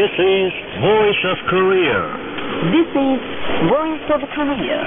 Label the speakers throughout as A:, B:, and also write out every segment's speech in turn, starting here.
A: This is Voice of Korea.
B: This is Voice of Korea.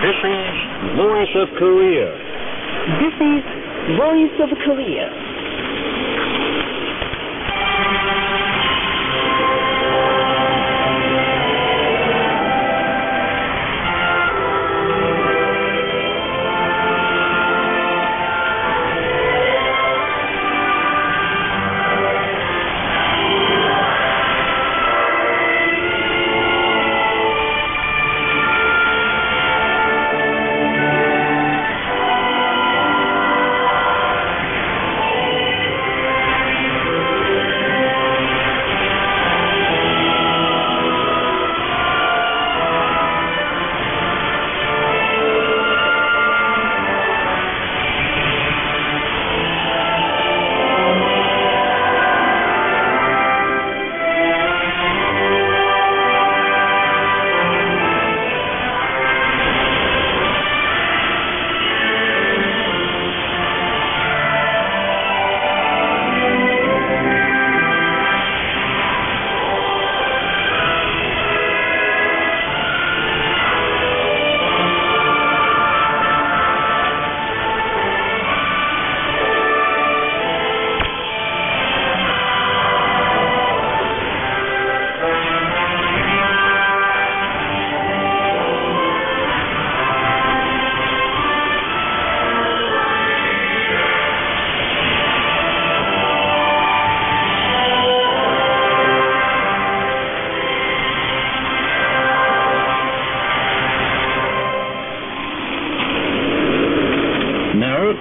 A: This is Voice of Korea.
B: This is Voice of Korea.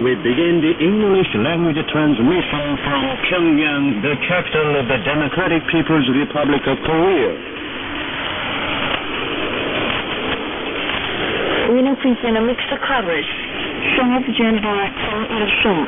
A: We begin the English language transmission from Pyongyang, the capital of the Democratic People's Republic of Korea.
B: We now present a mixed coverage. Song of General Song of Song.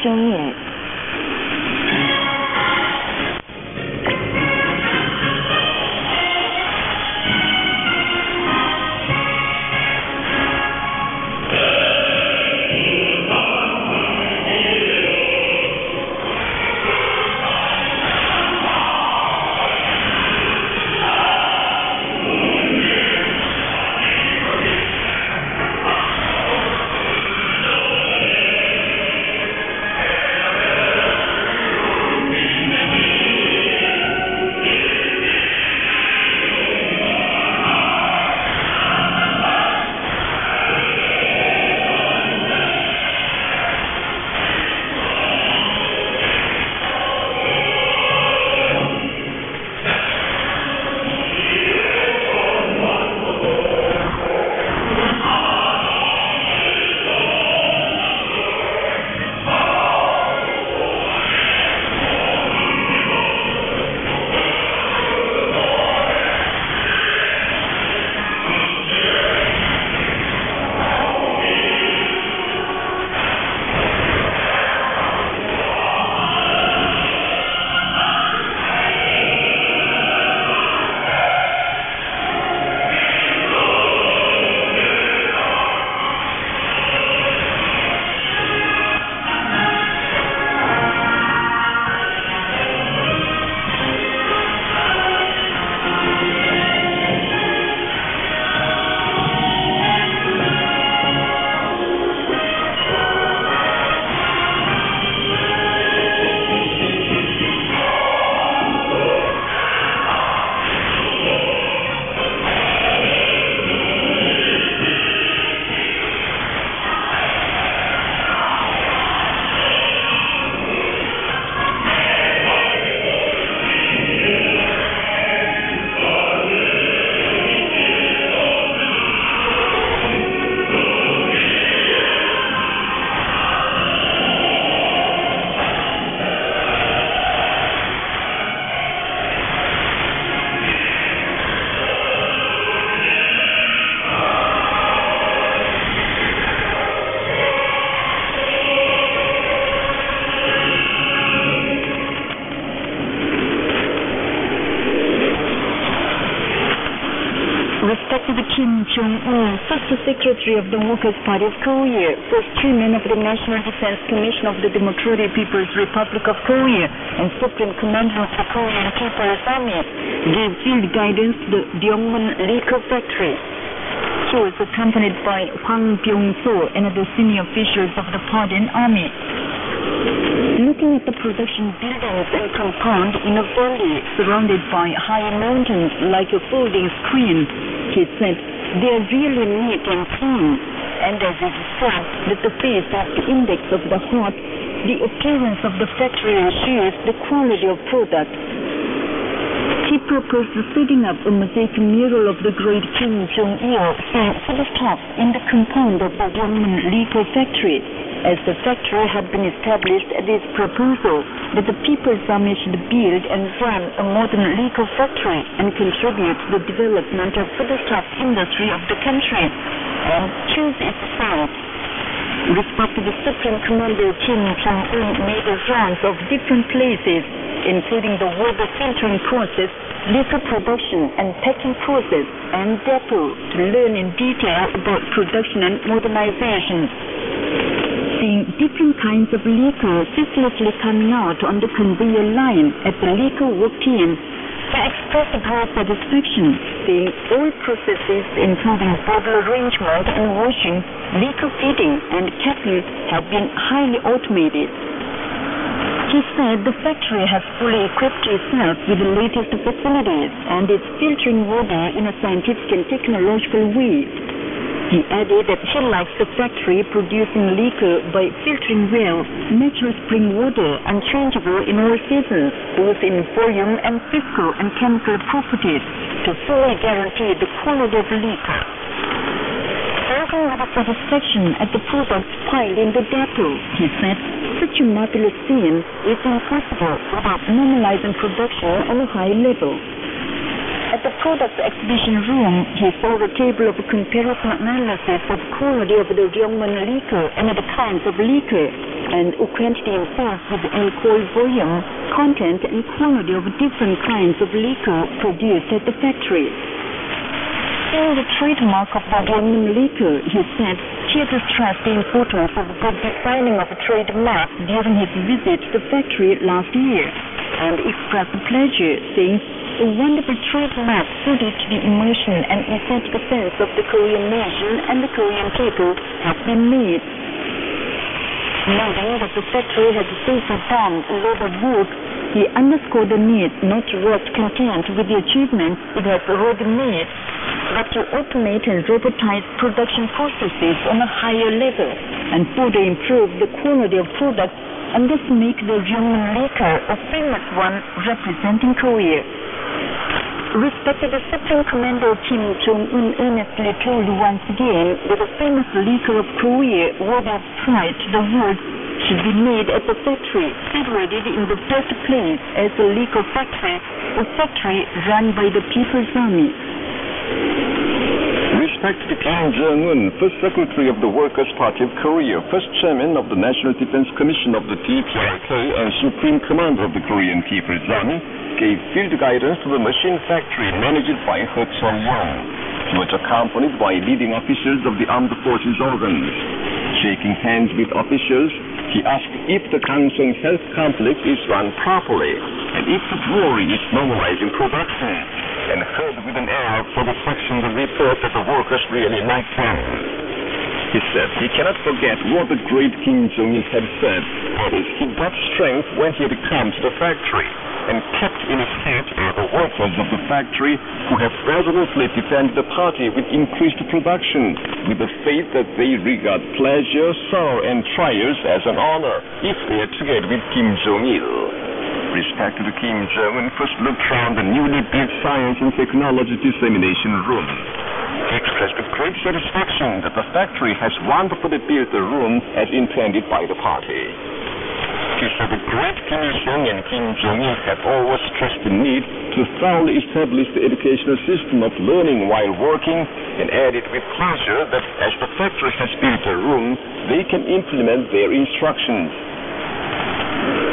B: 中野。Respected Kim Jong-un, First Secretary of the Workers' Party of Korea, First Chairman of the National Defense Commission of the Democratic People's Republic of Korea, and Supreme Commander of the Korean People's Army, gave field guidance to the Ryongmun liquor factory. He was accompanied by Hwang Byung-so and other senior officials of the party and army. Looking at the production buildings and compound in a valley surrounded by high mountains like a folding screen, he said, they are really neat and clean, and as it is said that the face of the index of the heart, the appearance of the factory ensures the quality of product. He proposed setting up a mosaic mural of the great Kim Jong-il photographed in the compound of the Ryongmun liquor factory, as the factory had been established at his proposal that the People's Army should build and run a modern liquor factory and contribute to the development of photograph industry of the country, and choose its site. Respected Supreme Commander Kim Jong-un made rounds of different places, including the water filtering process, liquor production and packing process, and depot, to learn in detail about production and modernization. Seeing different kinds of liquor ceaselessly coming out on the conveyor line at the liquor work team, he expressed great satisfaction, seeing all processes including bottle arrangement and washing, liquor feeding and capping have been highly automated. He said the factory has fully equipped itself with the latest facilities and is filtering water in a scientific and technological way. He added that he likes the factory producing liquor by filtering well, natural spring water, unchangeable in all seasons, both in volume and physical and chemical properties, to fully guarantee the quality of liquor. Talking with satisfaction at the products piled in the depot, he said, such a marvelous scene is impossible without normalizing production on a high level. At the products exhibition room, he saw the table of comparison analysis of quality of the Ryongmun liquor and the kinds of liquor. and acquainted himself with the alcohol volume, content, and quality of different kinds of liquor produced at the factory. Seeing the trademark of the German liquor, he said, Chuche stressed the importance of the designing of a trademark during his visit to the factory last year, and expressed pleasure, saying, a wonderful trademark suited to the emotion and aesthetic sense of the Korean nation and the Korean people has been made. Noting that the factory has so far done a lot of work, he underscored the need not to rest content with the achievements it has already made, but to automate and robotize production processes on a higher level and further improve the quality of products and thus make the German liquor a famous one representing Korea. Respected Supreme Commander Kim Jong-un earnestly told once again that the famous liquor of Korea, worthy of pride to the world, should be made at the factory, situated in the best place as a liquor factory, a factory run by the People's Army.
A: Respected Kim Jong-un, First Secretary of the Workers' Party of Korea, First Chairman of the National Defense Commission of the DPRK, and Supreme Commander of the Korean People's Army, gave field guidance to the machine factory managed by He Cheol-yong. He was accompanied by leading officials of the armed forces organs. Shaking hands with officials, he asked if the Kangsong Health Complex is run properly and if the brewery is normalizing production, and heard with an air of satisfaction the report that the workers really liked him. He said he cannot forget what the great Kim Jong-il had said, that is, he got strength when he had come to the factory, and kept in his head are the workers of the factory who have resolutely defended the party with increased production, with the faith that they regard pleasure, sorrow, and trials as an honor if they are together with Kim Jong-il. Respected Kim Jong-un first looked round the newly built Science and Technology Dissemination Room. He expressed with great satisfaction that the factory has wonderfully built the room as intended by the party. He said the great Kim Il-sung and Kim Jong-il have always stressed the need to thoroughly establish the educational system of learning while working, and added with pleasure that as the factory has built a room, they can implement their instructions.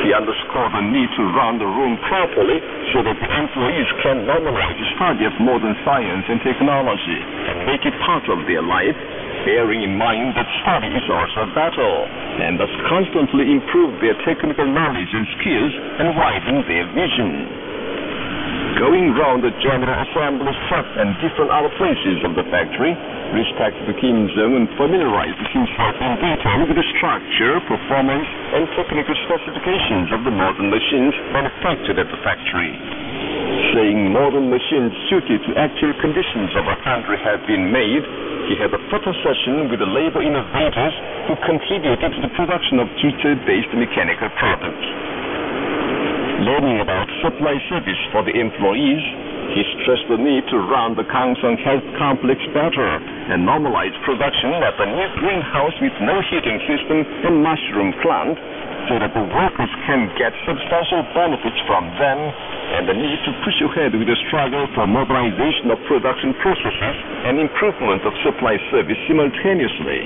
A: He underscored the need to run the room properly so that the employees can normalize the study of modern science and technology and make it part of their life, bearing in mind that study is also a battle, and thus constantly improve their technical knowledge and skills and widen their vision. Going round the General Assembly shop and different other places of the factory, respected Kim Jong-un familiarized himself in detail with the structure, performance, and technical specifications of the modern machines manufactured at the factory. Saying modern machines suited to actual conditions of our country have been made, he had a photo session with the labor innovators who contributed to the production of Chuche-based mechanical products. Learning about supply service for the employees, he stressed the need to run the Kangsong Health Complex better and normalize production at the new greenhouse with no heating system and mushroom plant, so that the workers can get substantial benefits from them, and the need to push ahead with the struggle for modernization of production processes and improvement of supply service simultaneously.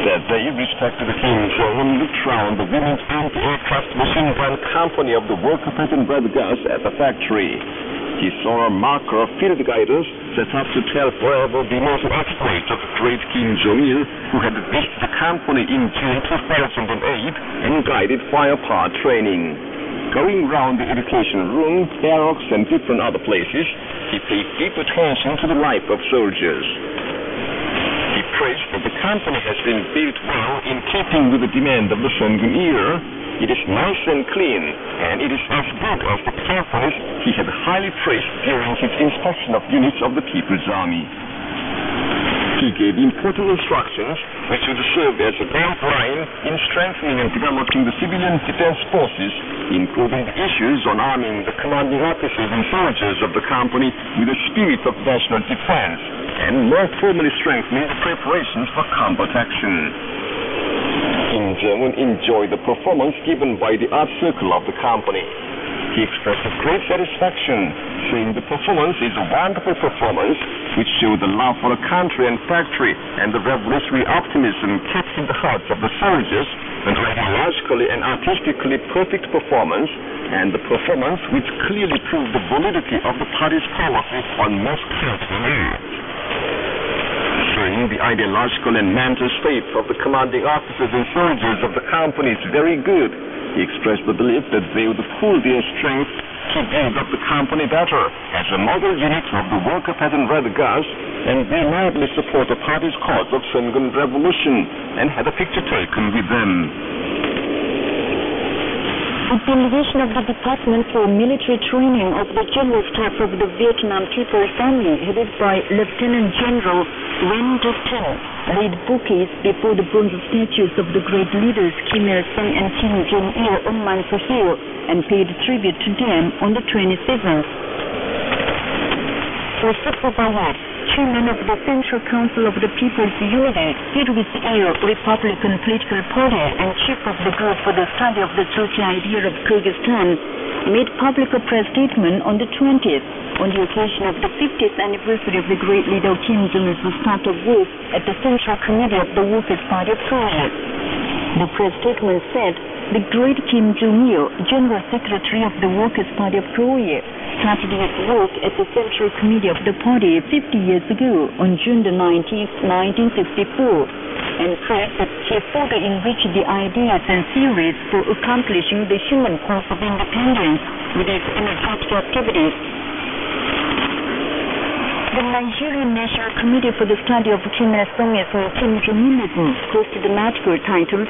A: That day, respected Kim Jong-un looked round the women's anti-aircraft machine gun company of the worker pattern brothers at the factory. He saw a marker of field guidance set up to tell forever the most exploits of the great Kim Jong-il, who had visited the company in June 2008 and guided firepower training. Going round the education room, barracks, and different other places, he paid deep attention to the life of soldiers. He praised that the company has been built well in keeping with the demand of the Songun era. It is nice and clean, and it is as good as the companies he had highly praised during his inspection of units of the People's Army. He gave important instructions which would serve as a guideline in strengthening and developing the civilian defense forces, including the issues on arming the commanding officers and soldiers of the company with a spirit of national defense, and more formally strengthening the preparations for combat action. Kim Jong-un enjoyed the performance given by the art circle of the company. He expressed a great satisfaction, saying the performance is a wonderful performance which showed the love for the country and factory and the revolutionary optimism kept in the hearts of the soldiers and ideologically and artistically perfect performance, and the performance which clearly proved the validity of the party's policy on most counts on earth. Showing the ideological and mental state of the commanding officers and soldiers of the company is very good. He expressed the belief that they would pool their strength to build up the company better as a model unit of the worker peasant Red Guards and reliably support the party's cause of Sungun Revolution, and had a picture taken with them.
B: A delegation of the Department for Military Training of the General Staff of the Vietnam People's Army, headed by Lieutenant General Nguyen Du Thanh, laid bouquets before the bronze statues of the great leaders Kim Il-sung and Kim Jong-il on Mansa Hill and paid tribute to them on the 27th. Chairman of the Central Council of the People's Unity, Kyrgyz Republican Political Party and chief of the group for the study of the Chuche idea of Kyrgyzstan, made public a press statement on the 20th on the occasion of the 50th anniversary of the great leader Kim Jong-il's start of work at the Central Committee of the Workers' Party of Korea. The press statement said, the great Kim Jong-il, General Secretary of the Workers' Party of Korea, started his work at the Central Committee of the party 50 years ago on June the 19th, 1964, and said that he further enriched the ideas and theories for accomplishing the human cause of independence with his energetic activities. The Nigerian National Committee for the Study of Kim Il-sung and Kim Jong-ilism posted an article titled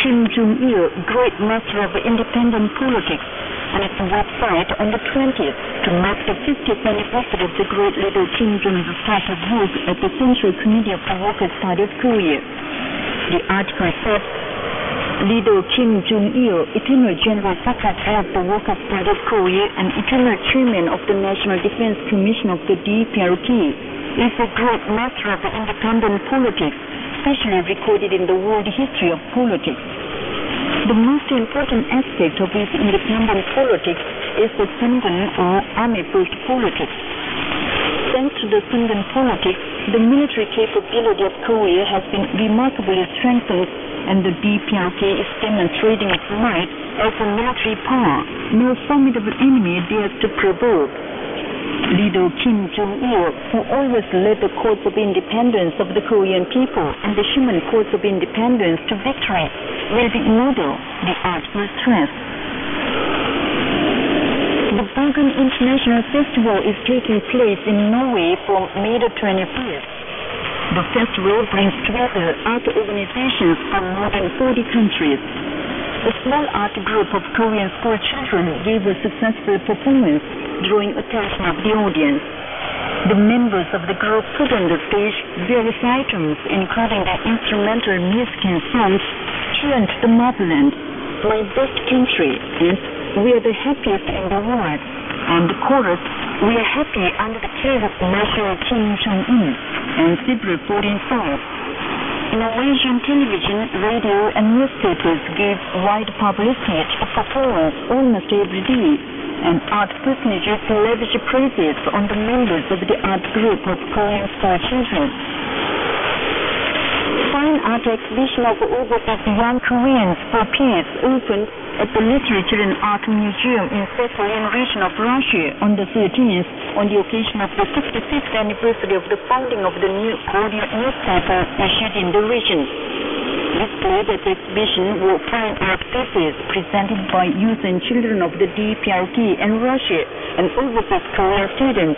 B: Kim Jong-il, Great Master of Independent Politics, on its website on the 20th to mark the 50th anniversary of the great leader Kim Jong-il's start of work at the Central Committee of the Workers' Party of Korea. The article said, Leader Kim Jong-il, eternal General Secretary of the Workers' Party of Korea and eternal Chairman of the National Defense Commission of the DPRK, is a great master of independent politics, especially recorded in the world history of politics. The most important aspect of his independent politics is the Sungun or army-first politics. Thanks to the Sungun politics, the military capability of Korea has been remarkably strengthened, and the DPRK is demonstrating its might as a military power no formidable enemy dares to provoke. Leader Kim Jong-il, who always led the cause of independence of the Korean people and the human cause of independence to victory, will be model, the article stressed. The Bergen International Festival is taking place in Norway from May the 21st. The festival brings together art organizations from more than 40 countries. A small art group of Korean school children gave a successful performance, drawing attention of the audience. The members of the group put on the stage various items, including the instrumental music and songs, Chant the Motherland, My Best Country, and We Are the Happiest in the World, and the chorus, We Are Happy Under the Care of Marshal Kim Jong-un, and several foreign songs. Norwegian television, radio, and newspapers gave wide publicity to the performance almost every day, and art personages lavish praises on the members of the art group of Korean school children. Fine art exhibition of overseas young Koreans for peace opened at the Literature and Art Museum in Sakhalin region of Russia on the 13th on the occasion of the 65th anniversary of the founding of the new Korean newspaper issued in the region. Displayed at the exhibition were fine art pieces presented by youth and children of the DPRK and Russia and overseas Korean students.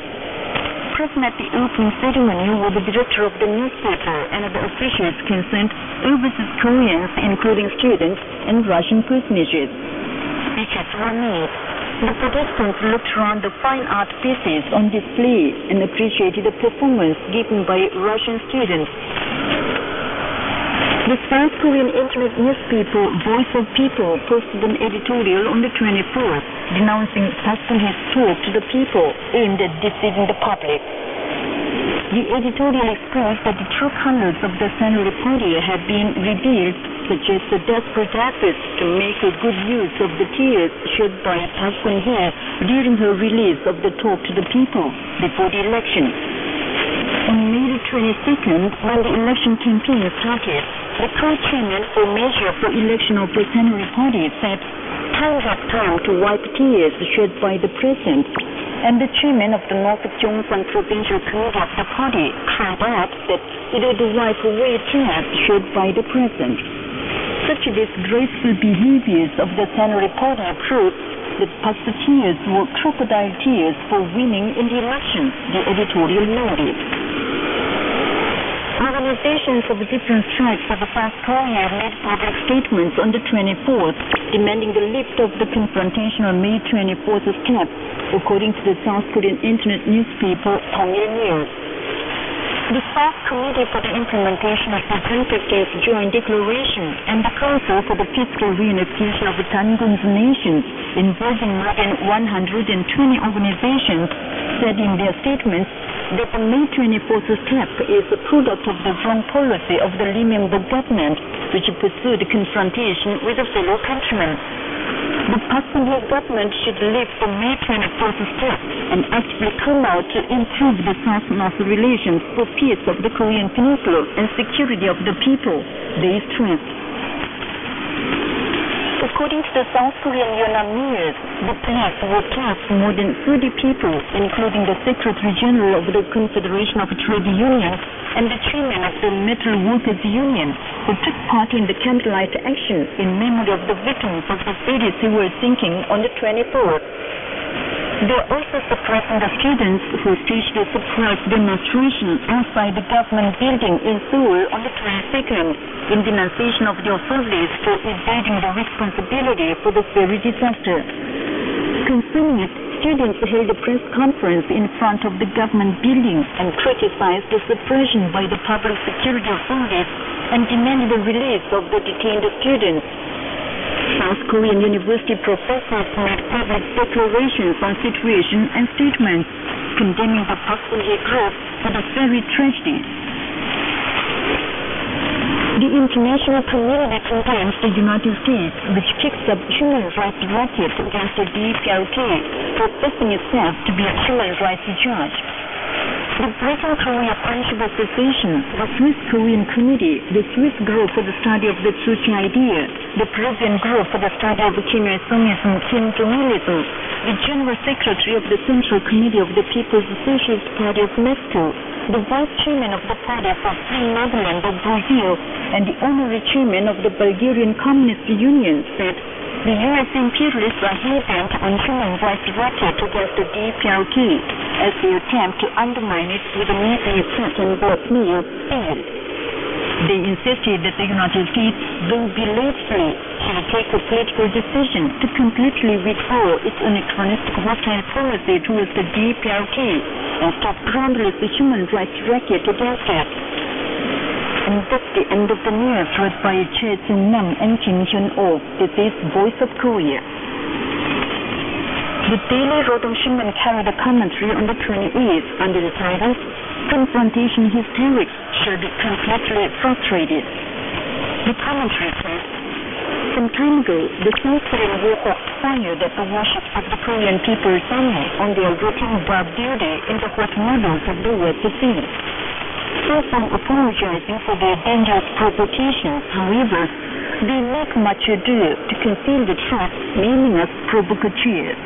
B: Present at the opening ceremony were the director of the newspaper and the officials concerned, overseas Koreans, including students, and Russian personages. Speeches were made. The participants looked around the fine art pieces on display and appreciated the performance given by Russian students. The South Korean internet newspaper Voice of People posted an editorial on the 24th denouncing Park-geun-hye's talk to the people aimed at deceiving the public. The editorial expressed that the true colors of the Central Party have been revealed, such as the desperate efforts to make a good use of the tears shed by Park-geun-hye during her release of the talk to the people before the election. On May the 22nd, when the election campaign started, the co-chairman or measure for election of the Central Party said, time has come to wipe tears shed by the president. And the chairman of the North Gyeongsang Provincial Committee of the party cried out that it would wipe away tears shed by the president. Such disgraceful behaviors of the Central Party proves that past tears were crocodile tears for winning in the elections, the editorial noted. Organizations of different stripes of South Korea made public statements on the 24th, demanding the lift of the confrontational May 24th step, according to the South Korean internet newspaper Hangil News. The South Committee for the Implementation of the 150th Joint Declaration and the Council for the Peaceful Reunification of the Tangun's nations, involving more than 120 organizations, said in their statements that the May 24th step is a product of the wrong policy of the Lee Myung-bok government, which pursued confrontation with a fellow countrymen. The Park-Geun-hye government should lift the May 24th step and actively come out to improve the South-North relations for peace of the Korean Peninsula and security of the people, they stressed. According to the South Korean Yonhap News, the police would task more than 30 people, including the Secretary General of the Confederation of Trade Unions and the chairman of the Metal Workers Union, who took part in the candlelight action in memory of the victims of the city sewer sinking on the 24th. They are also suppressing the students who staged a surprise demonstration outside the government building in Seoul on the 22nd in denunciation of the authorities for evading the responsibility for the ferry disaster. Concerning it, students held a press conference in front of the government building and criticized the suppression by the public security authorities and demanded the release of the detained students. South Korean university professors made public declarations on situation and statements condemning the Park-Geun-hye group for the ferry tragedy. The international community condemns the United States, which kicks up human rights racket against the DPRK, professing itself to be a human rights judge. The Britain Korea Friendship Association, the Swiss Korean Committee, the Swiss Group for the Study of the Chuche Idea, the Peruvian Group for the Study of Kim Il-sungism, Kim Jong-ilism, the General Secretary of the Central Committee of the People's Socialist Party of Mexico, the Vice Chairman of the Party for Free Motherland of Brazil, and the Honorary Chairman of the Bulgarian Communist Union said the U.S. imperialists are hell-bent on human rights racket against the DPRK as they attempt to undermine it with a nuclear threat and blackmail failed. They insisted that the United States, though belatedly, should take a political decision to completely withdraw its anachronistic hostile policy towards the DPRK and stop groundless human rights racket against it. And that's the end of the news read by Che Seung-nam and Kim Hyun-oh. This is Voice of Korea. The Daily Rodong Shinmun carried a commentary on the 28th under the title, Confrontation Hysterics Should Be Completely Frustrated. The commentary says, some time ago, the South Korean War Hawks fired at the warships of the Korean People's Army on their routine guard duty in the hot waters of the West Sea. So from apologizing for their dangerous provocations, however, they make much ado to conceal the truth, naming us provocateurs.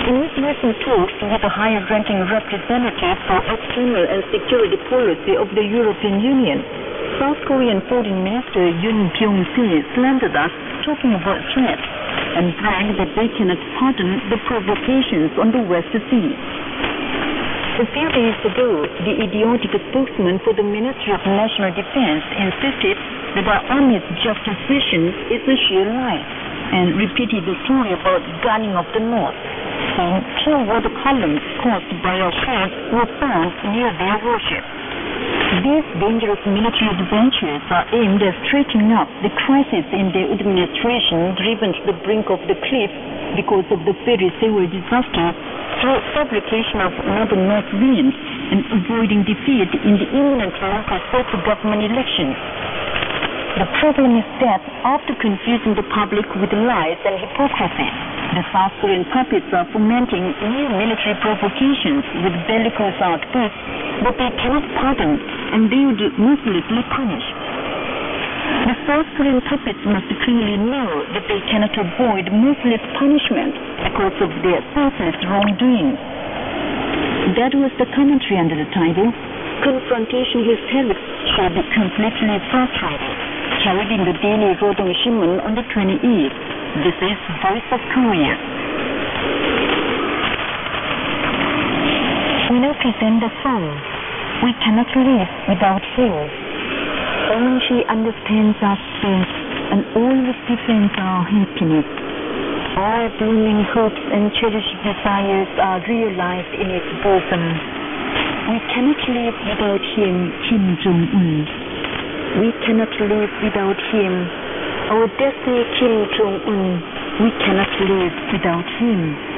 B: In his recent talks with the higher-ranking representative for external and security policy of the European Union, South Korean Foreign Minister Yoon Byung-se slandered us, talking about threats, and bragged that they cannot pardon the provocations on the West Sea. A few days ago, the idiotic spokesman for the Ministry of National Defense insisted that our army's justification is a sheer lie, and repeated the story about gunning of the North, saying 2 water columns caused by our shells were found near their warship. These dangerous military adventures are aimed at straightening up the crisis in their administration driven to the brink of the cliff because of the ferry sewer disaster through fabrication of another north wind and avoiding defeat in the imminent local self-government elections. The problem is that after confusing the public with lies and hypocrisy, the South Korean puppets are fomenting new military provocations with bellicose outbursts that they cannot pardon and they would mercilessly punish. The sorcerer puppets must clearly know that they cannot avoid merciless punishment because of their senseless wrongdoing. That was the commentary under the title, Confrontation Hysterics Should Be Completely Frustrated, carried in the Daily Rodong Shinmun on the 28th. This is Voice of Korea. We now present the song, We Cannot Live Without Him. Only she understands our strength and always defends our happiness. All blooming hopes and cherished desires are realized in its bosom. We cannot live without him, Kim Jong-un. We cannot live without him. Our destiny, Kim Jong-un. We cannot live without him.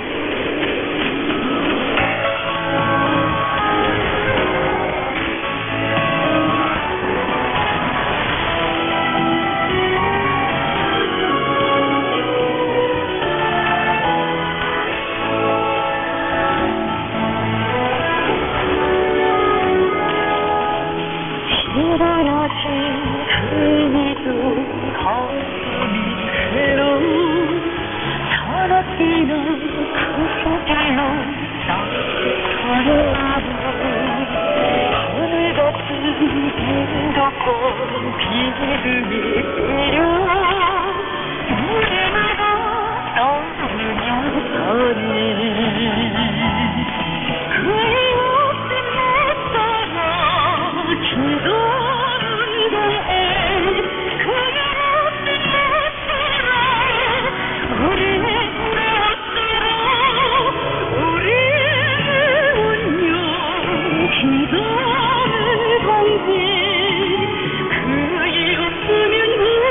C: 그 일 없으면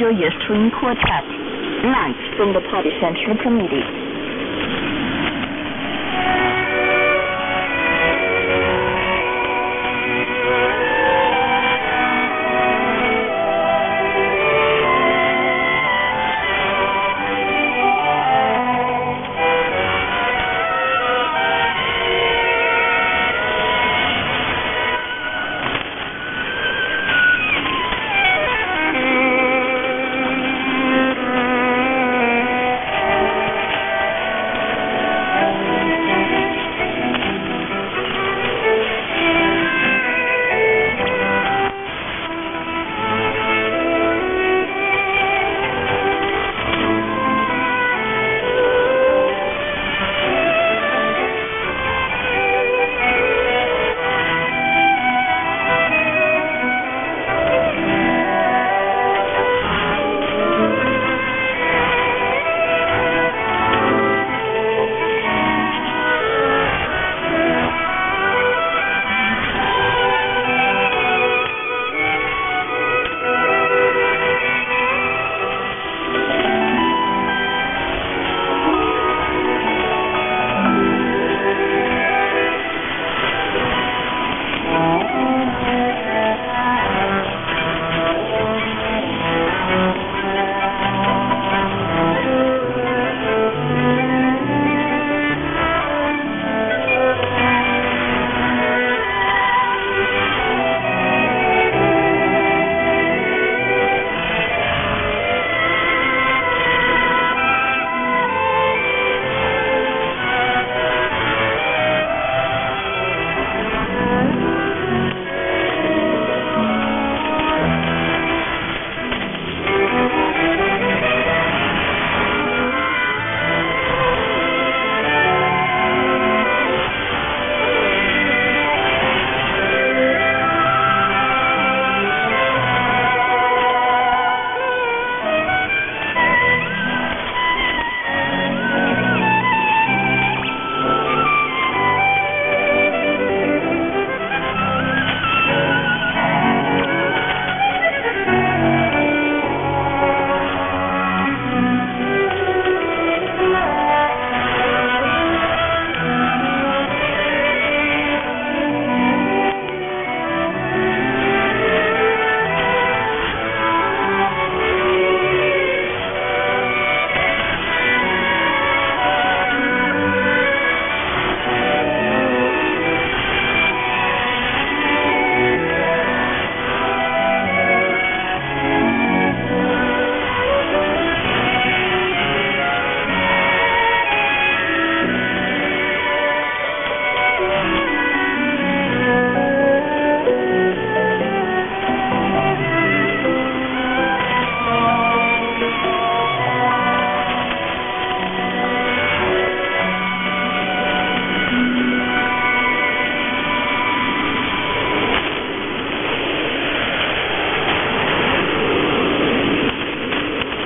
B: Chuche String Quartet, live from the Party Central Committee.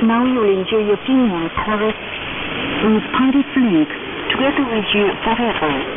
B: Now you will enjoy your opinion chorus with Party Flank, together with you forever.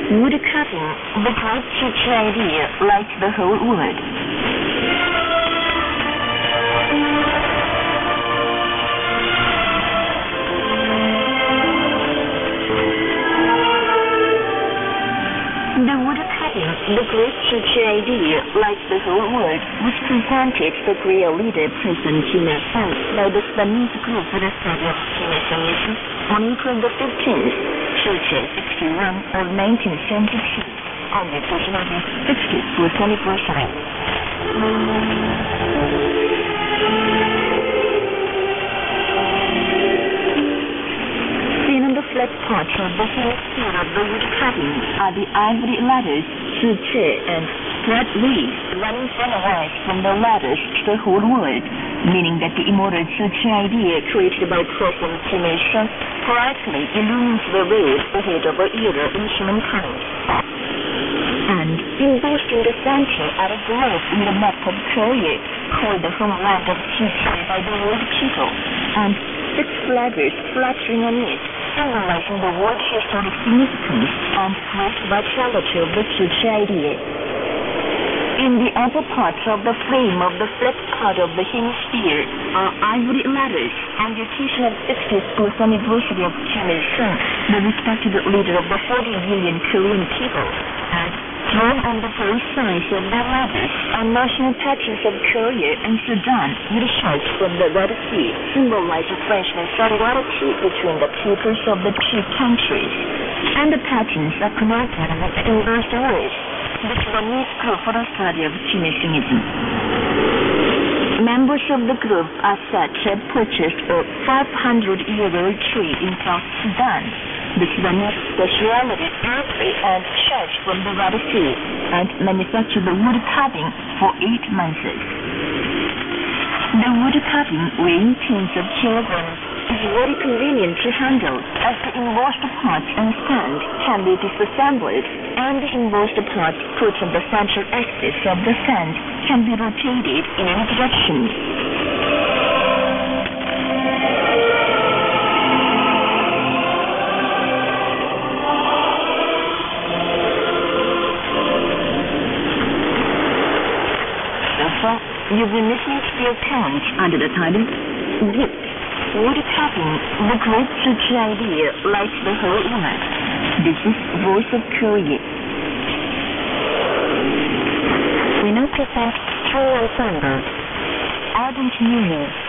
B: Wood cutting, the great Chuche idea, lights the whole world. The wood cutting, the great Chuche idea, lights the whole world, was presented to the Korean leader President Kim Il-sung by the Sudanese group for the study of Kim on April the 15th. Chuche 61 of 1972 on the occasion of his 60th anniversary. Seen on the flat part of the hemisphere of the wood cutting are the ivory ladders, Chuche, and spread leaves running sunwise from the ladders to the whole world, meaning that the immortal Chuche idea created by President Kim Il-sung brightly illumines the road ahead of our era in humankind. And embossed in the center are a globe in the map of Korea, called the homeland of Chuche by the world people, and 6 flags fluttering on it, symbolizing the world historic significance and great vitality of the Chuche idea. In the upper part of the frame of the flat part of the hemisphere are ivory ladders on the occasion of 60th anniversary of Kim Il-sung, the respected leader of the 40 million Korean people. And drawn on the both sides of the ladders are national patterns of Korea and Sudan with shouts from the Red Sea, symbolizing friendship and solidarity between the peoples of the two countries. And the patterns are connected with the embossed words. The Sudanese group for the study of Chimishism. Members of the group are said to have purchased a 500-year-old tree in South Sudan. The Sudanese speciality ivory and shells from the Red Sea, and manufacture the wood carving for 8 months. The wood carving, weighing tens of kilograms, is very convenient to handle, as the embossed part and stand can be disassembled, and the embossed part put on the central axis of the stand can be rotated in any direction. You've been listening to the account under the title, Gift, Wood Carving, the Great Chuche Idea Lights the Whole World. This is Voice of Korea. We now present String Ensemble, Ardent Union.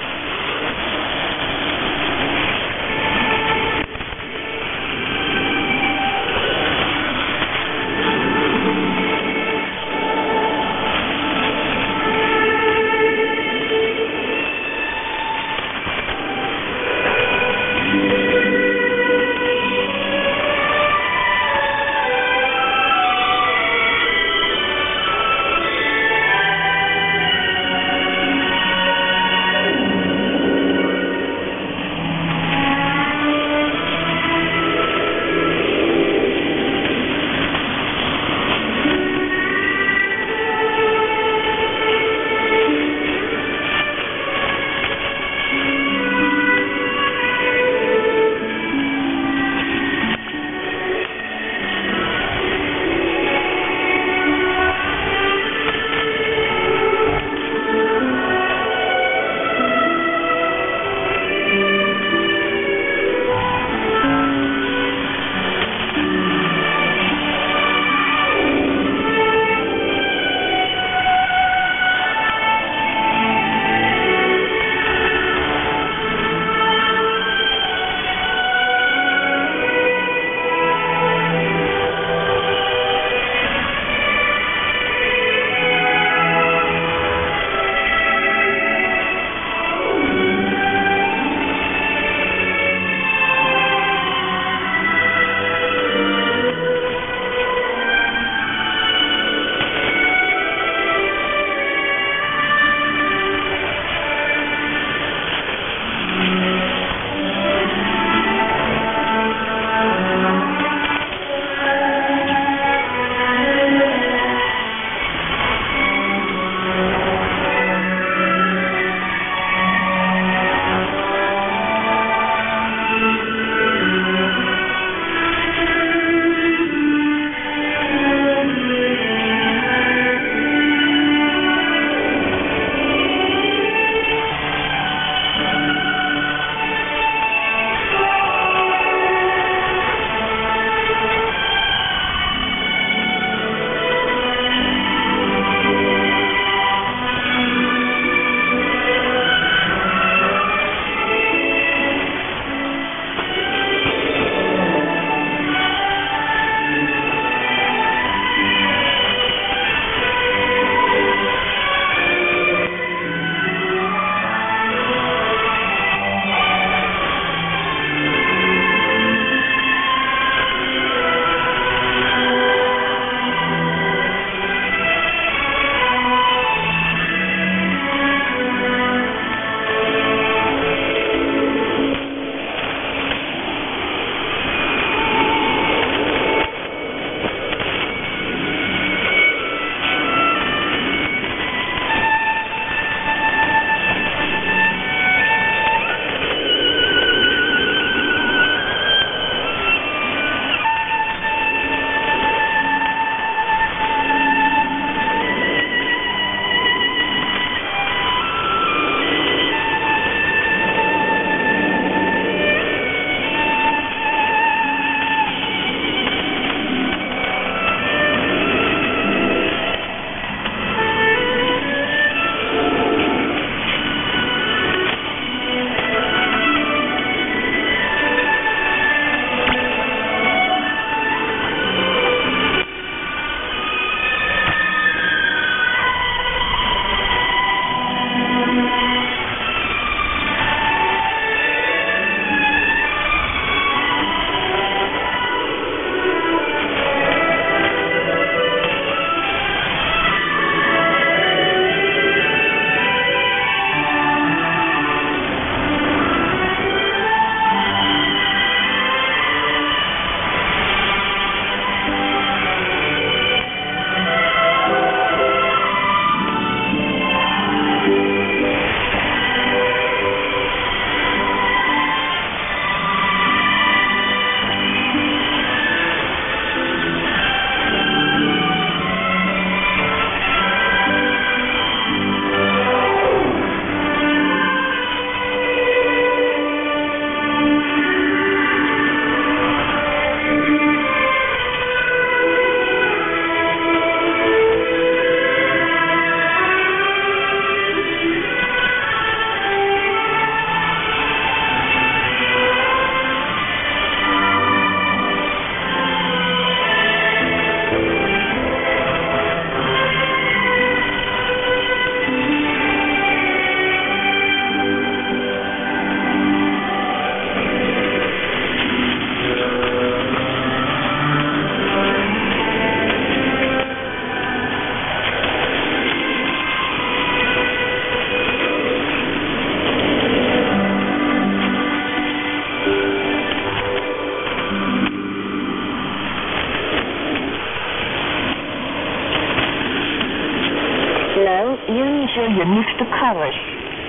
B: Now, you hear your next chorus.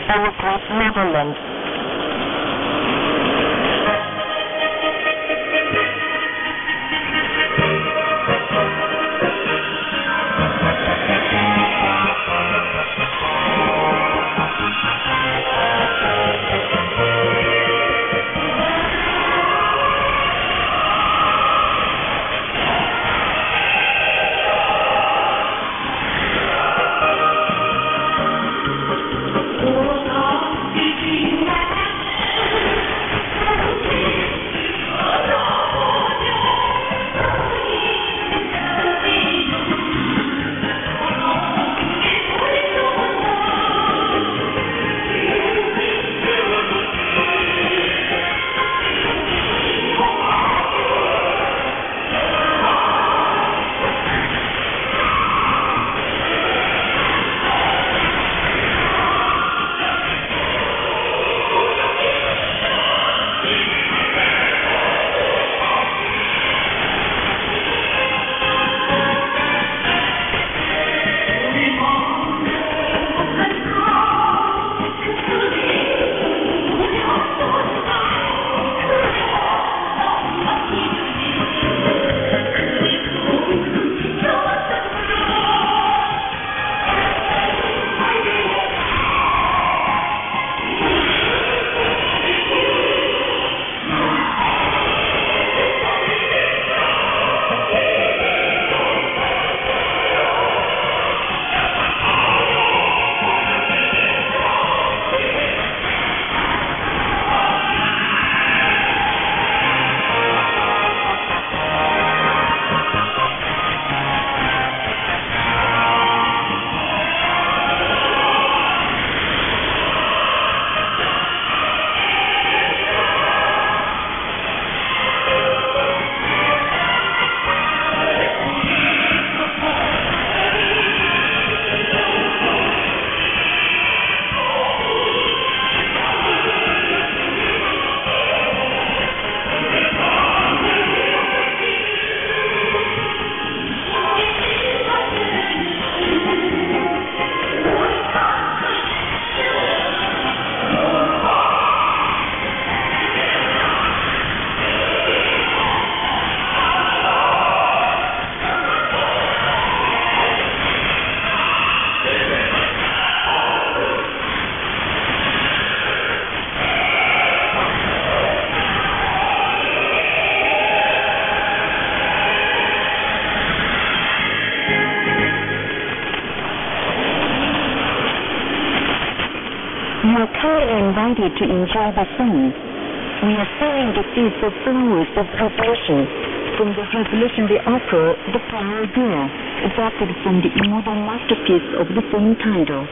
B: Our great Netherlands. You are kindly invited to enjoy the sun. We are sowing the seeds of flowers of revolution from the revolutionary opera The Flower Girl, adapted from the immortal masterpiece of the same title.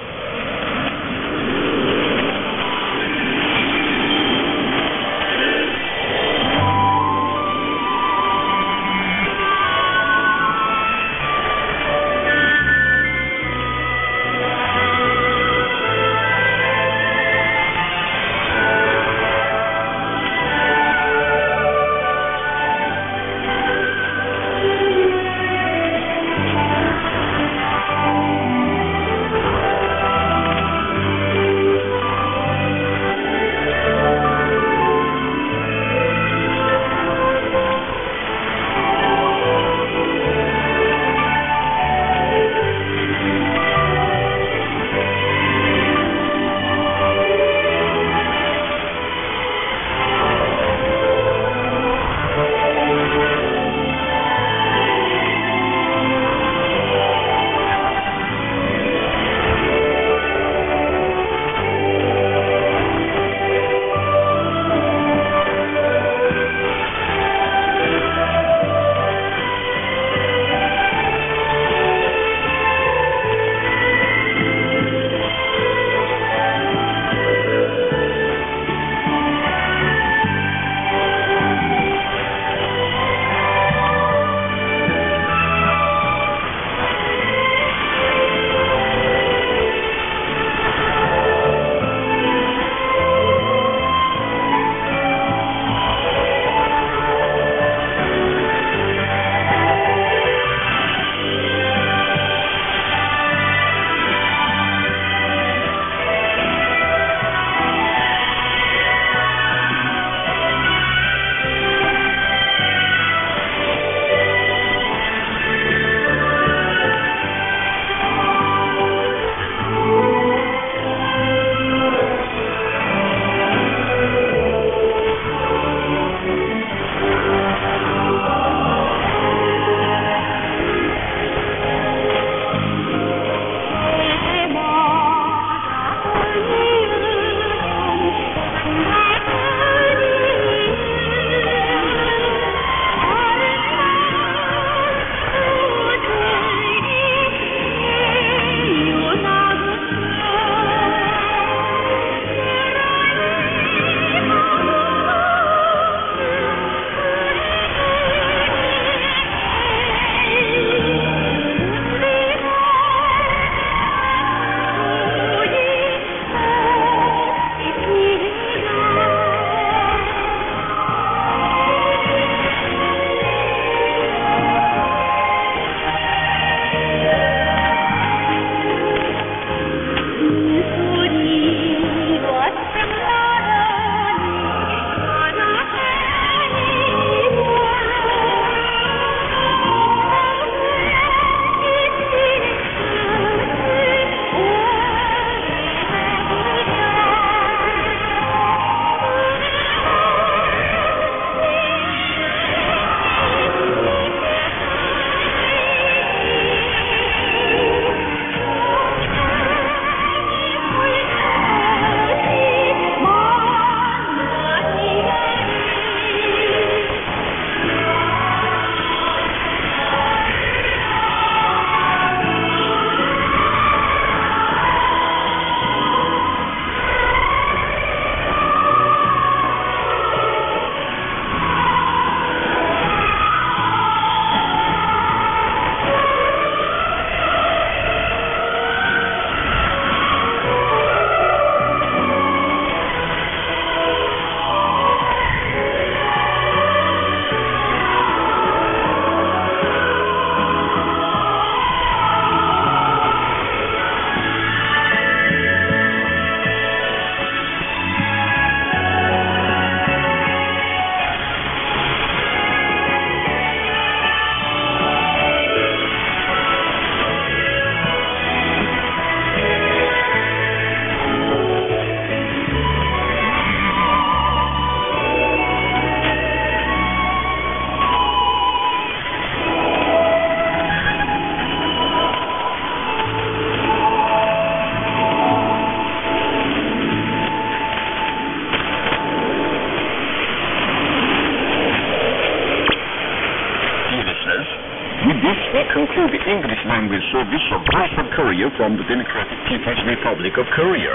A: language service of Voice of Korea from the Democratic People's Republic of Korea.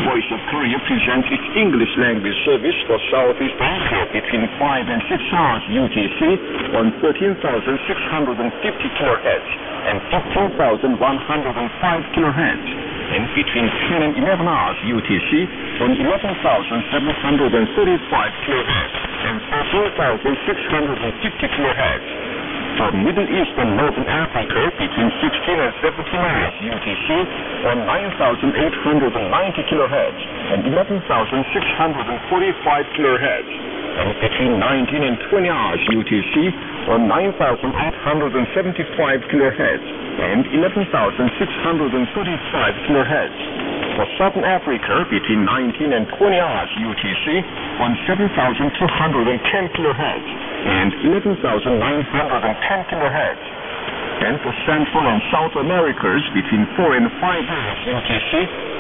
A: Voice of Korea presents its English language service for Southeast Asia between 5 and 6 hours UTC on 13,650 kHz and 15,105 kHz, and between 10 and 11 hours UTC on 11,735 kHz and 13,650 kHz. For Middle East and Northern Africa between 16 and 17 hours UTC on 9,890 kHz and 11,645 kHz, and between 19 and 20 hours UTC on 9,875 kHz and 11,635 kHz. For Southern Africa between 19 and 20 hours UTC on 7,210 kHz and 11,910 kHz. And for Central and South Americas between 4 and 5 hours UTC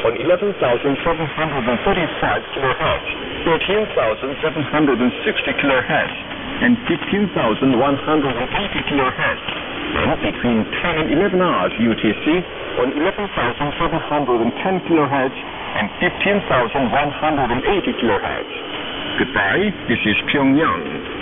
A: on 11,735 kHz, 13,760 kHz, and 15,180 kHz. And between 10 and 11 hours UTC on 11,710 kHz and 15,180 kHz. Goodbye, this is Pyongyang.